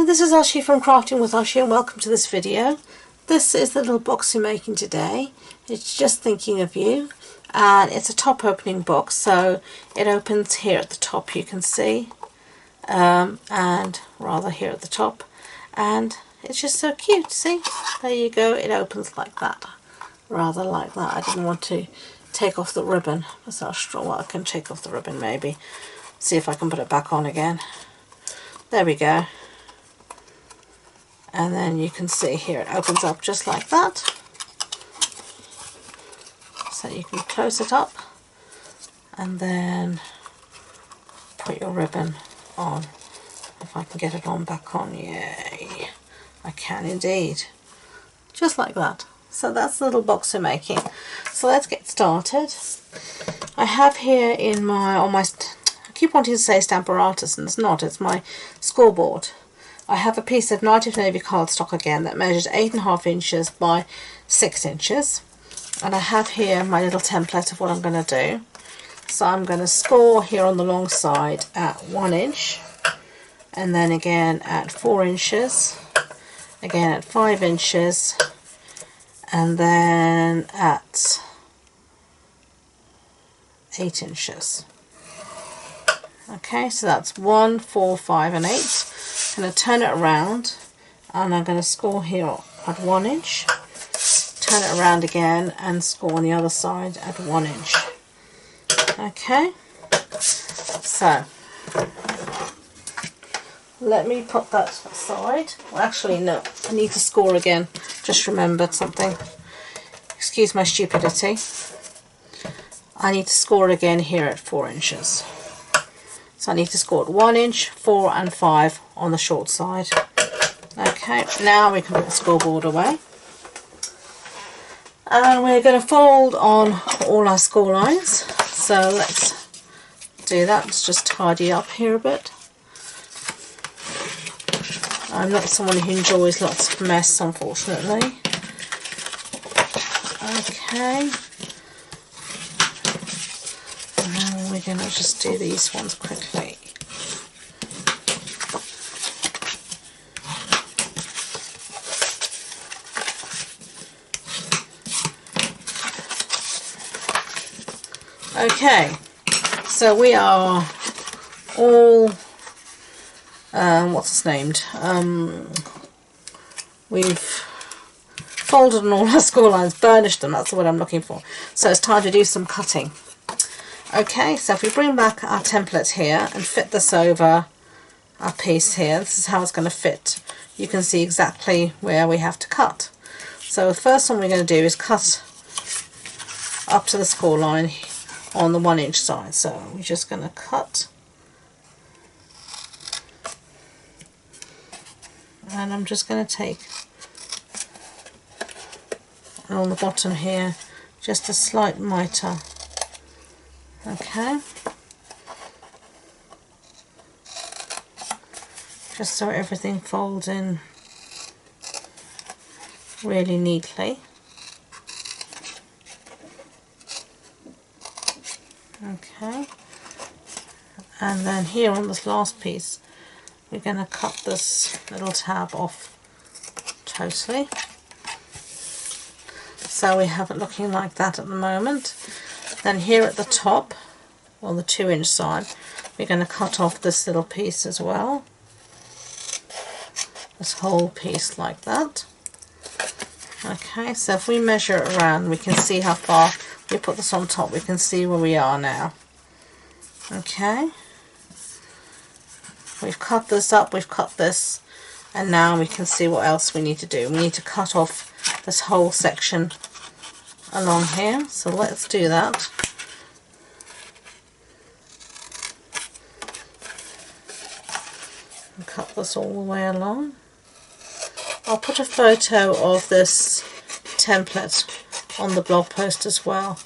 Hello, this is Ashi from Crafting with Ashi and welcome to this video. This is the little box we're making today. It's just thinking of you, and it's a top opening box, so it opens here at the top, you can see, and rather here at the top, and it's just so cute. See, there you go, it opens like that, rather like that. I didn't want to take off the ribbon. That's not strong. Well, I can take off the ribbon maybe, see if I can put it back on again. There we go. And then you can see here it opens up just like that. So you can close it up and then put your ribbon on. If I can get it on back on, yay. I can indeed. Just like that. So that's the little box we're making. So let's get started. I have here in my, I keep wanting to say Stamparatus, and it's not, it's my scoreboard. I have a piece of Native Navy cardstock again that measures 8.5 inches by 6 inches. And I have here my little template of what I'm going to do. So I'm going to score here on the long side at 1 inch. And then again at 4 inches. Again at 5 inches. And then at 8 inches. Okay, so that's 1, 4, 5 and 8. I'm going to turn it around and I'm going to score here at 1 inch. Turn it around again and score on the other side at 1 inch. Okay, so let me put that aside. Well, actually no, I need to score again. Just remembered something. Excuse my stupidity. I need to score again here at 4 inches. So I need to score at 1 inch, 4 and 5 on the short side. Okay, now we can put the scoreboard away. And we're going to fold on all our score lines. So let's do that. Let's just tidy up here a bit. I'm not someone who enjoys lots of mess, unfortunately. Okay. We're going to just do these ones quickly. Okay, so we are all, what's this named? We've folded on all our score lines, burnished them, that's what I'm looking for. So it's time to do some cutting. Okay, so if we bring back our template here and fit this over our piece here, this is how it's going to fit. You can see exactly where we have to cut. So the first one we're going to do is cut up to the score line on the 1 inch side. So we're just going to cut. And I'm just going to take on the bottom here just a slight mitre. Okay, just so everything folds in really neatly. Okay, and then here on this last piece we're going to cut this little tab off totally. So we have it looking like that at the moment. Then here at the top, on the 2 inch side, we're going to cut off this little piece as well. This whole piece like that. Okay, so if we measure it around, we can see how far, we put this on top, we can see where we are now. Okay. We've cut this up, we've cut this, and now we can see what else we need to do. We need to cut off this whole section along here, so let's do that. And cut this all the way along. I'll put a photo of this template on the blog post as well,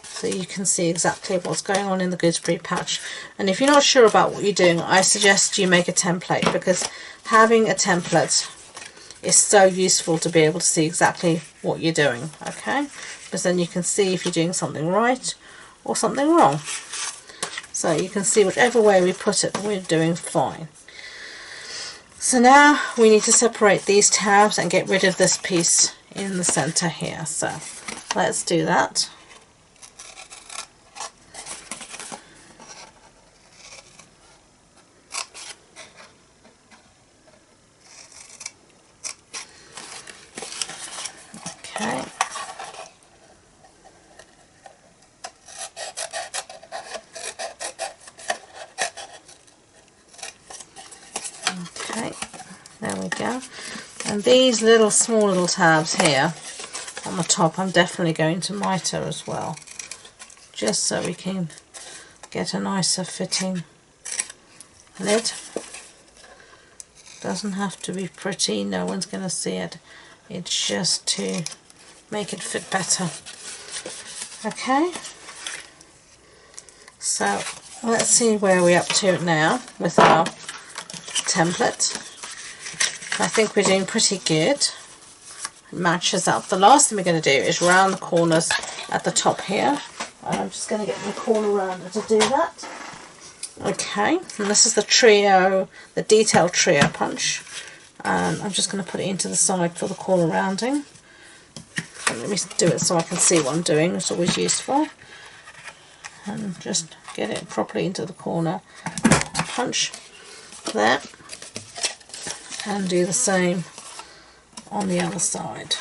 so you can see exactly what's going on in the gooseberry patch. And if you're not sure about what you're doing, I suggest you make a template, because having a template is so useful to be able to see exactly what you're doing, okay? Because then you can see if you're doing something right or something wrong. So you can see whichever way we put it, we're doing fine. So now we need to separate these tabs and get rid of this piece in the center here. So let's do that. Okay. Okay, there we go. And these small little tabs here on the top, I'm definitely going to mitre as well, just so we can get a nicer fitting lid. Doesn't have to be pretty, no one's going to see it. It's just to make it fit better. Okay, so let's see where we're up to now with our template. I think we're doing pretty good. It matches up. The last thing we're going to do is round the corners at the top here, and I'm just going to get my corner rounder to do that. Okay, and this is the trio, the detail trio punch, and I'm just going to put it into the side for the corner rounding. And let me do it so I can see what I'm doing. It's always useful. And just get it properly into the corner, punch there, and do the same on the other side.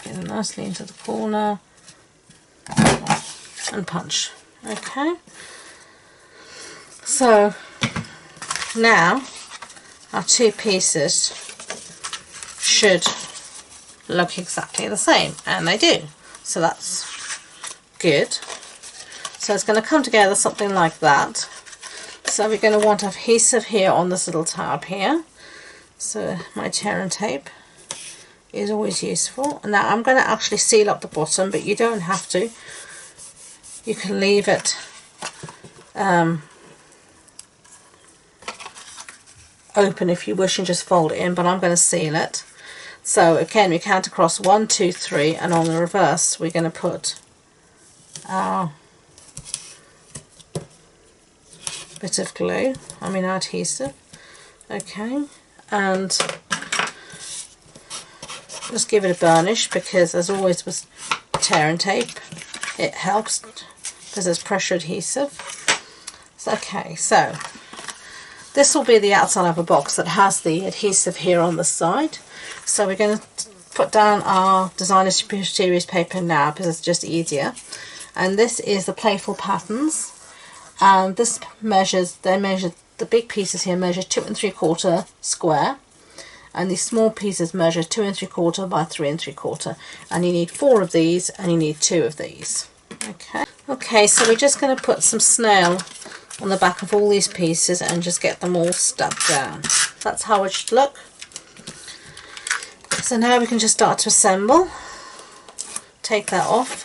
Get it nicely into the corner and punch. Okay, so now our two pieces should look exactly the same, and they do, so that's good. So it's going to come together something like that. So we're going to want adhesive here on this little tab here, so my tear and tape is always useful. And now I'm going to actually seal up the bottom, but you don't have to. You can leave it open if you wish and just fold it in, but I'm going to seal it. So again, we count across 1, 2, 3, and on the reverse we're going to put our bit of glue, our adhesive. Okay, and just give it a burnish, because as always with tear and tape, it helps because there's pressure adhesive. Okay, so this will be the outside of a box that has the adhesive here on the side. So we're going to put down our Designer Series paper now, because it's just easier. And this is the Playful Patterns, and this measures, the big pieces here measure 2 3/4 square, and these small pieces measure 2 3/4 by 3 3/4, and you need 4 of these and you need 2 of these. Okay, so we're just going to put some snail on the back of all these pieces and just get them all stuck down. That's how it should look. So now we can just start to assemble. Take that off,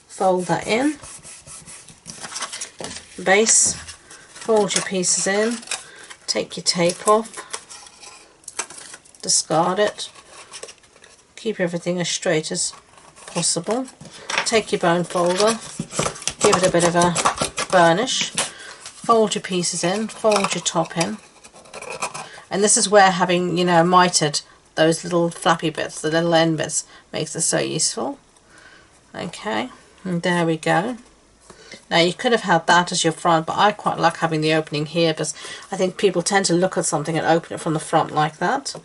fold that in, base, fold your pieces in, take your tape off, discard it, keep everything as straight as possible, take your bone folder, give it a bit of a burnish, fold your pieces in, fold your top in, and this is where having, mitered those little flappy bits, the little end bits, makes it so useful. Okay, and there we go. Now you could have had that as your front, but I quite like having the opening here, because I think people tend to look at something and open it from the front like that.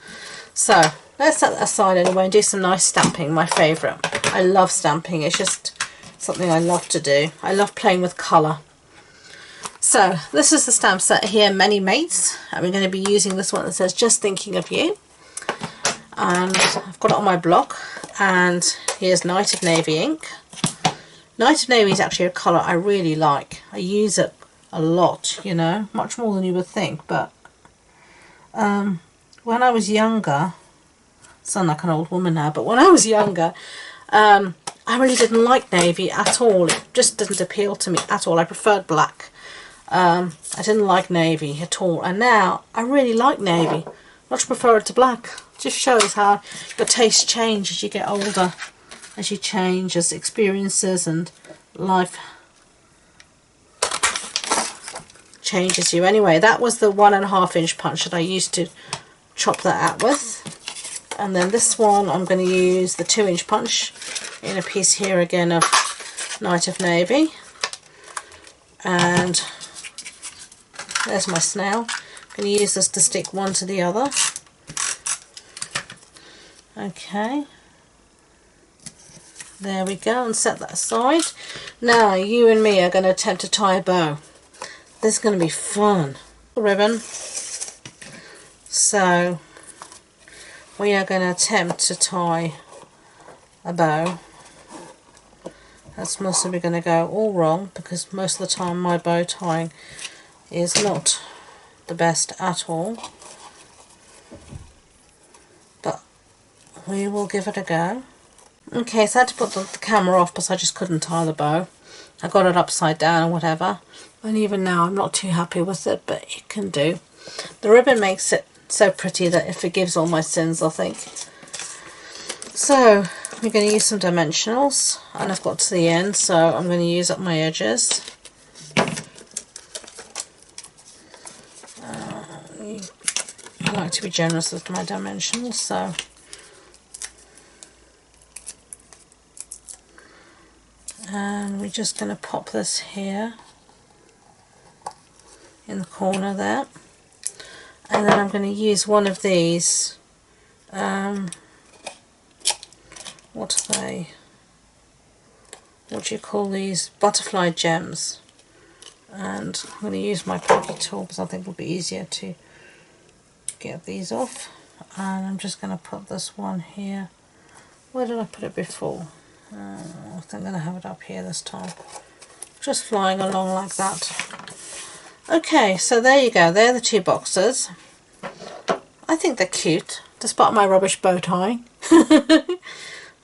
So let's set that aside anyway and do some nice stamping, my favourite. I love stamping, it's just something I love to do. I love playing with colour. So this is the stamp set here, Many Mates, and we're going to be using this one that says Just Thinking of You. And I've got it on my block, and here's Night of Navy ink. Night of Navy is actually a colour I really like. I use it a lot, much more than you would think. But when I was younger, I sound like an old woman now, but when I was younger, I really didn't like navy at all. It just didn't appeal to me at all. I preferred black. I didn't like navy at all, and now I really like navy. Much prefer it to black. It just shows how your tastes change as you get older, as you change, as experiences and life changes you. Anyway, that was the 1.5 inch punch that I used to chop that out with. And then this one I'm going to use the 2 inch punch in a piece here again of Night of Navy. And there's my snail. I'm going to use this to stick one to the other. Okay. There we go, and set that aside. Now you and me are going to attempt to tie a bow. This is going to be fun. Ribbon. So we are going to attempt to tie a bow. That's mostly going to go all wrong, because most of the time my bow tying is not the best at all. But we will give it a go. Okay, so I had to put the camera off because I just couldn't tie the bow. I got it upside down or whatever. And even now I'm not too happy with it, but it can do. The ribbon makes it so pretty that it forgives all my sins, I think. So we're going to use some dimensionals, and I've got to the end, so I'm going to use up my edges. I like to be generous with my dimensionals, so and we're just going to pop this here in the corner there, and then I'm going to use one of these what do you call these, butterfly gems, and I'm going to use my pocket tool because I think it'll be easier to get these off. And I'm just going to put this one here. Where did I put it before? I think I'm going to have it up here this time, just flying along like that. Okay, so there you go, they're the two boxes. I think they're cute despite my rubbish bow tying.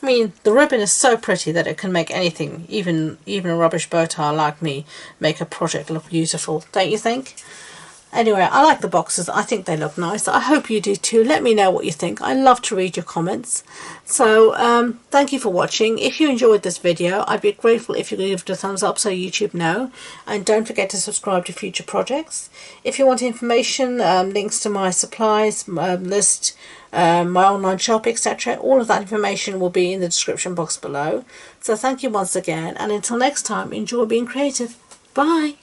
I mean, the ribbon is so pretty that it can make anything, even a rubbish bow tie like me, make a project look beautiful, don't you think? Anyway, I like the boxes. I think they look nice. I hope you do too. Let me know what you think. I love to read your comments. So thank you for watching. If you enjoyed this video, I'd be grateful if you could give it a thumbs up so YouTube know. And don't forget to subscribe to future projects. If you want information, links to my supplies list, my online shop, etc., all of that information will be in the description box below. So thank you once again, and until next time, enjoy being creative. Bye.